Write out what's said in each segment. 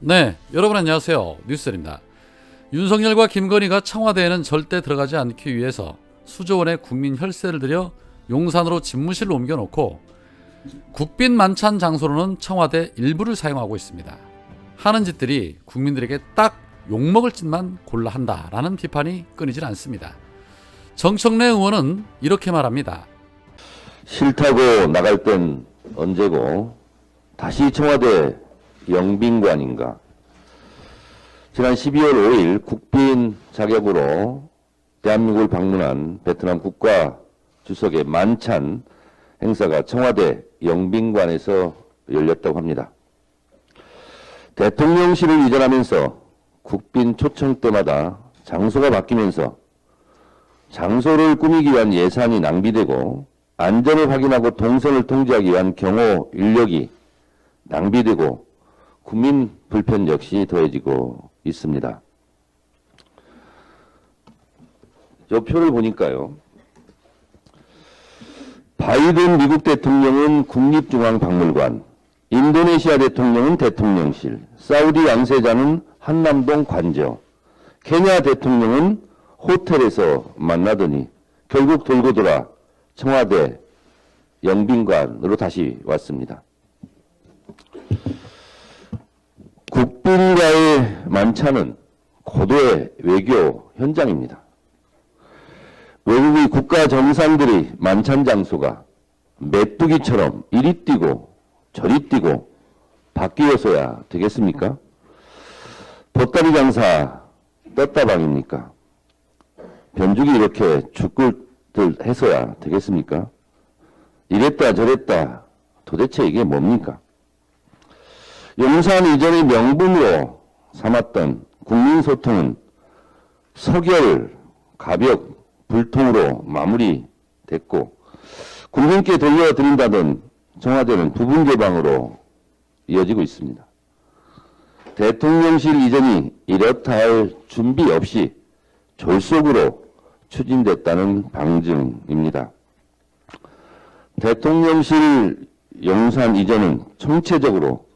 네, 여러분 안녕하세요. 뉴스입니다. 윤석열과 김건희가 청와대에는 절대 들어가지 않기 위해서 수조 원의 국민 혈세를 들여 용산으로 집무실을 옮겨놓고 국빈 만찬 장소로는 청와대 일부를 사용하고 있습니다. 하는 짓들이 국민들에게 딱 욕먹을 짓만 골라 한다라는 비판이 끊이질 않습니다. 정청래 의원은 이렇게 말합니다. 싫다고 나갈 땐 언제고 다시 청와대 영빈관인가. 지난 12월 5일 국빈 자격으로 대한민국을 방문한 베트남 국가주석의 만찬 행사가 청와대 영빈관에서 열렸다고 합니다. 대통령실을 이전하면서 국빈 초청 때마다 장소가 바뀌면서 장소를 꾸미기 위한 예산이 낭비되고 안전을 확인하고 동선을 통제하기 위한 경호 인력이 낭비되고 국민 불편 역시 더해지고 있습니다. 저 표를 보니까요. 바이든 미국 대통령은 국립중앙박물관, 인도네시아 대통령은 대통령실, 사우디 왕세자는 한남동 관저, 케냐 대통령은 호텔에서 만나더니 결국 돌고 돌아 청와대 영빈관으로 다시 왔습니다. 국빈과의 만찬은 고도의 외교 현장입니다. 외국의 국가 정상들의 만찬 장소가 메뚜기처럼 이리 뛰고 저리 뛰고 바뀌어서야 되겠습니까? 보따리 장사 떴다방입니까? 변죽이 이렇게 죽을들 해서야 되겠습니까? 이랬다 저랬다 도대체 이게 뭡니까? 용산 이전의 명분으로 삼았던 국민소통은 서결, 가벽, 불통으로 마무리됐고 국민께 돌려드린다던 청와대는 부분 개방으로 이어지고 있습니다. 대통령실 이전이 이렇다 할 준비 없이 졸속으로 추진됐다는 방증입니다. 대통령실 용산 이전은 총체적으로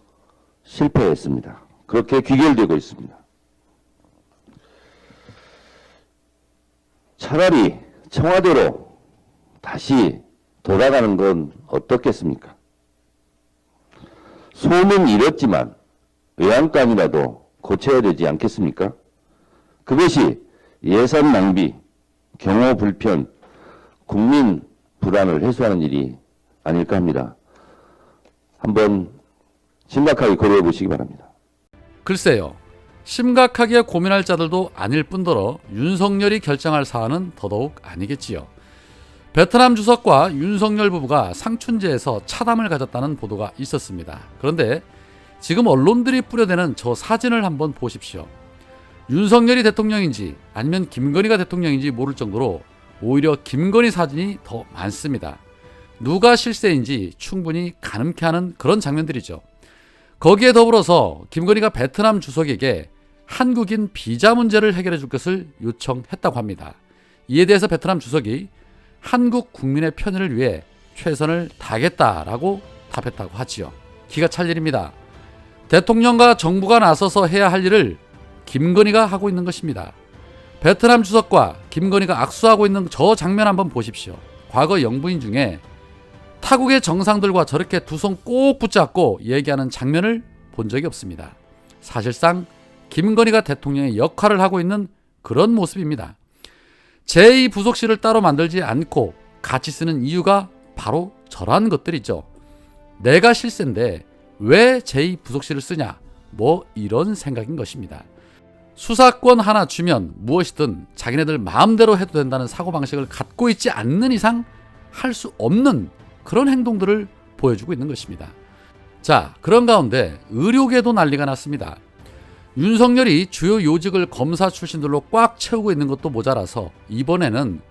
실패했습니다. 그렇게 귀결되고 있습니다. 차라리 청와대로 다시 돌아가는 건 어떻겠습니까? 소는 이렇지만 외양간이라도 고쳐야 되지 않겠습니까? 그것이 예산 낭비, 경호 불편, 국민 불안을 해소하는 일이 아닐까 합니다. 한번 심각하게 고려해 보시기 바랍니다. 글쎄요. 심각하게 고민할 자들도 아닐 뿐더러 윤석열이 결정할 사안은 더더욱 아니겠지요. 베트남 주석과 윤석열 부부가 상춘제에서 차담을 가졌다는 보도가 있었습니다. 그런데 지금 언론들이 뿌려대는 저 사진을 한번 보십시오. 윤석열이 대통령인지 아니면 김건희가 대통령인지 모를 정도로 오히려 김건희 사진이 더 많습니다. 누가 실세인지 충분히 가늠케 하는 그런 장면들이죠. 거기에 더불어서 김건희가 베트남 주석에게 한국인 비자 문제를 해결해 줄 것을 요청했다고 합니다. 이에 대해서 베트남 주석이 한국 국민의 편의를 위해 최선을 다하겠다라고 답했다고 하지요. 기가 찰 일입니다. 대통령과 정부가 나서서 해야 할 일을 김건희가 하고 있는 것입니다. 베트남 주석과 김건희가 악수하고 있는 저 장면 한번 보십시오. 과거 영부인 중에 타국의 정상들과 저렇게 두 손 꼭 붙잡고 얘기하는 장면을 본 적이 없습니다. 사실상 김건희가 대통령의 역할을 하고 있는 그런 모습입니다. 제2부속실을 따로 만들지 않고 같이 쓰는 이유가 바로 저러한 것들이죠. 내가 실세인데 왜 제2부속실을 쓰냐? 뭐 이런 생각인 것입니다. 수사권 하나 주면 무엇이든 자기네들 마음대로 해도 된다는 사고방식을 갖고 있지 않는 이상 할 수 없는 그런 행동들을 보여주고 있는 것입니다. 자, 그런 가운데 의료계도 난리가 났습니다. 윤석열이 주요 요직을 검사 출신들로 꽉 채우고 있는 것도 모자라서 이번에는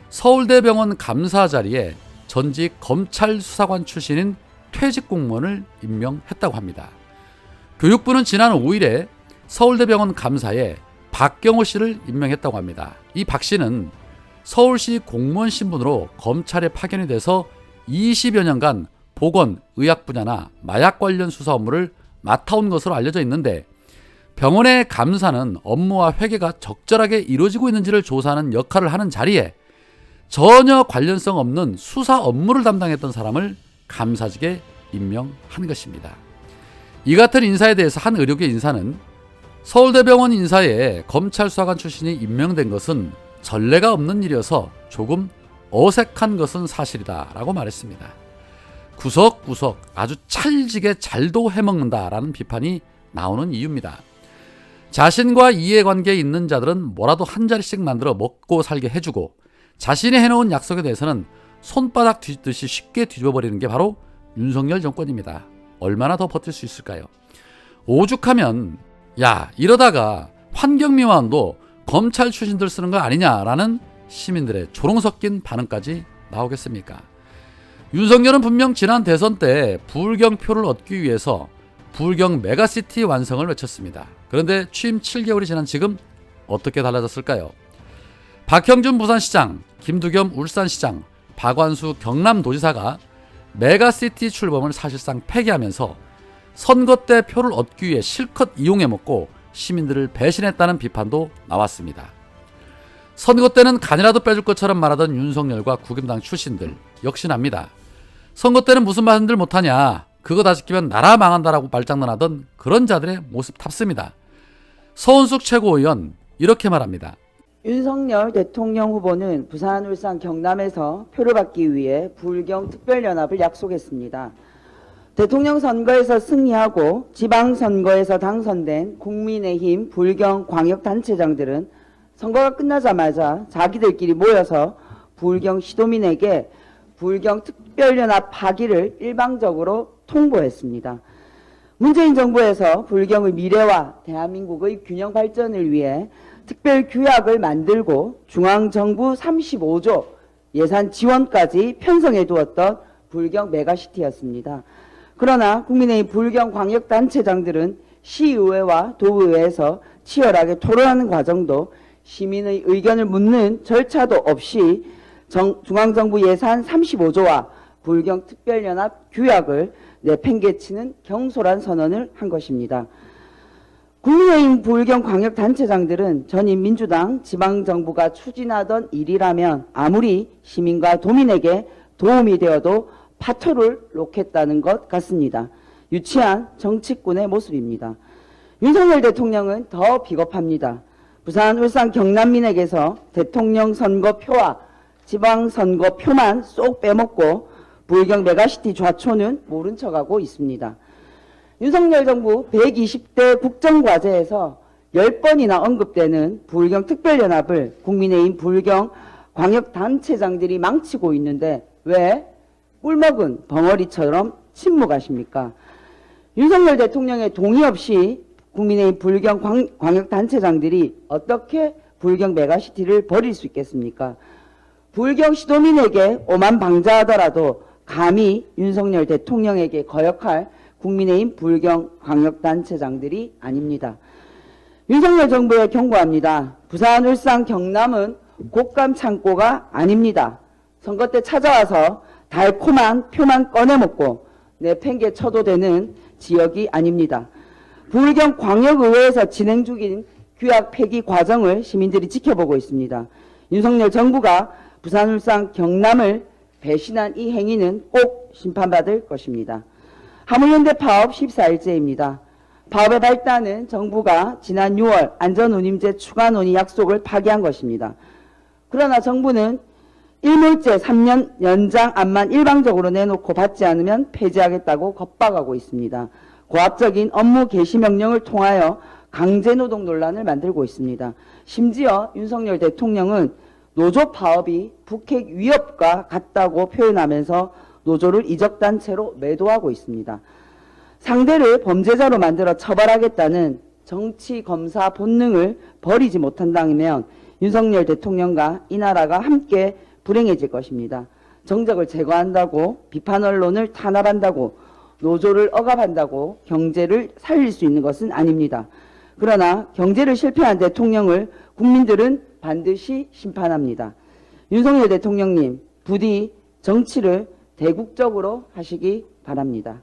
서울대병원 감사 자리에 전직 검찰 수사관 출신인 퇴직 공무원을 임명했다고 합니다. 교육부는 지난 5일에 서울대병원 감사에 박경호 씨를 임명했다고 합니다. 이 박 씨는 서울시 공무원 신분으로 검찰에 파견이 돼서 20여 년간 보건, 의학 분야나 마약 관련 수사 업무를 맡아온 것으로 알려져 있는데 병원의 감사는 업무와 회계가 적절하게 이루어지고 있는지를 조사하는 역할을 하는 자리에 전혀 관련성 없는 수사 업무를 담당했던 사람을 감사직에 임명한 것입니다. 이 같은 인사에 대해서 한 의료계 인사는 서울대병원 인사에 검찰 수사관 출신이 임명된 것은 전례가 없는 일이어서 조금 어색한 것은 사실이다 라고 말했습니다. 구석구석 아주 찰지게 잘도 해먹는다라는 비판이 나오는 이유입니다. 자신과 이해관계에 있는 자들은 뭐라도 한 자리씩 만들어 먹고 살게 해주고 자신이 해놓은 약속에 대해서는 손바닥 뒤집듯이 쉽게 뒤집어버리는 게 바로 윤석열 정권입니다. 얼마나 더 버틸 수 있을까요? 오죽하면 야 이러다가 환경미화원도 검찰 출신들 쓰는 거 아니냐라는 시민들의 조롱 섞인 반응까지 나오겠습니까? 윤석열은 분명 지난 대선 때 부울경표를 얻기 위해서 부울경 메가시티 완성을 외쳤습니다. 그런데 취임 7개월이 지난 지금 어떻게 달라졌을까요? 박형준 부산시장, 김두겸 울산시장, 박완수 경남도지사가 메가시티 출범을 사실상 폐기하면서 선거 때 표를 얻기 위해 실컷 이용해먹고 시민들을 배신했다는 비판도 나왔습니다. 선거 때는 간이라도 빼줄 것처럼 말하던 윤석열과 국힘당 출신들 역시납니다. 선거 때는 무슨 말씀들 못하냐, 그거 다 지키면 나라 망한다라고 말장난하던 그런 자들의 모습답습니다. 서은숙 최고위원 이렇게 말합니다. 윤석열 대통령 후보는 부산, 울산, 경남에서 표를 받기 위해 부울경 특별연합을 약속했습니다. 대통령 선거에서 승리하고 지방선거에서 당선된 국민의힘 부울경 광역단체장들은 선거가 끝나자마자 자기들끼리 모여서 부울경 시도민에게 부울경 특별연합 파기를 일방적으로 통보했습니다. 문재인 정부에서 부울경의 미래와 대한민국의 균형 발전을 위해 특별규약을 만들고 중앙정부 35조 예산 지원까지 편성해 두었던 부울경 메가시티였습니다. 그러나 국민의힘 부울경 광역단체장들은 시의회와 도의회에서 치열하게 토론하는 과정도 시민의 의견을 묻는 절차도 없이 중앙정부 예산 35조와 부울경 특별연합 규약을 내팽개치는 경솔한 선언을 한 것입니다. 국민의힘 부울경 광역단체장들은 전임 민주당 지방정부가 추진하던 일이라면 아무리 시민과 도민에게 도움이 되어도 파토를 놓겠다는 것 같습니다. 유치한 정치꾼의 모습입니다. 윤석열 대통령은 더 비겁합니다. 부산, 울산, 경남민에게서 대통령 선거표와 지방선거표만 쏙 빼먹고 부울경 메가시티 좌초는 모른 척하고 있습니다. 윤석열 정부 120대 국정과제에서 10번이나 언급되는 부울경 특별연합을 국민의힘 부울경 광역단체장들이 망치고 있는데 왜 꿀먹은 벙어리처럼 침묵하십니까? 윤석열 대통령의 동의 없이 국민의힘 부울경 광역단체장들이 어떻게 부울경 메가시티를 버릴 수 있겠습니까? 부울경 시도민에게 오만방자하더라도 감히 윤석열 대통령에게 거역할 국민의힘 부울경 광역단체장들이 아닙니다. 윤석열 정부에 경고합니다. 부산, 울산, 경남은 곶감 창고가 아닙니다. 선거 때 찾아와서 달콤한 표만 꺼내먹고 내팽개 쳐도 되는 지역이 아닙니다. 부울경 광역의회에서 진행 중인 규약 폐기 과정을 시민들이 지켜보고 있습니다. 윤석열 정부가 부산, 울산, 경남을 배신한 이 행위는 꼭 심판받을 것입니다. 화물연대 파업 14일째입니다. 파업의 발단은 정부가 지난 6월 안전운임제 추가 논의 약속을 파기한 것입니다. 그러나 정부는 일몰제 3년 연장안만 일방적으로 내놓고 받지 않으면 폐지하겠다고 겁박하고 있습니다. 고압적인 업무 개시 명령을 통하여 강제노동 논란을 만들고 있습니다. 심지어 윤석열 대통령은 노조 파업이 북핵 위협과 같다고 표현하면서 노조를 이적단체로 매도하고 있습니다. 상대를 범죄자로 만들어 처벌하겠다는 정치검사 본능을 버리지 못한다면 윤석열 대통령과 이 나라가 함께 불행해질 것입니다. 정적을 제거한다고 비판 언론을 탄압한다고 노조를 억압한다고 경제를 살릴 수 있는 것은 아닙니다. 그러나 경제를 실패한 대통령을 국민들은 반드시 심판합니다. 윤석열 대통령님, 부디 정치를 대국적으로 하시기 바랍니다.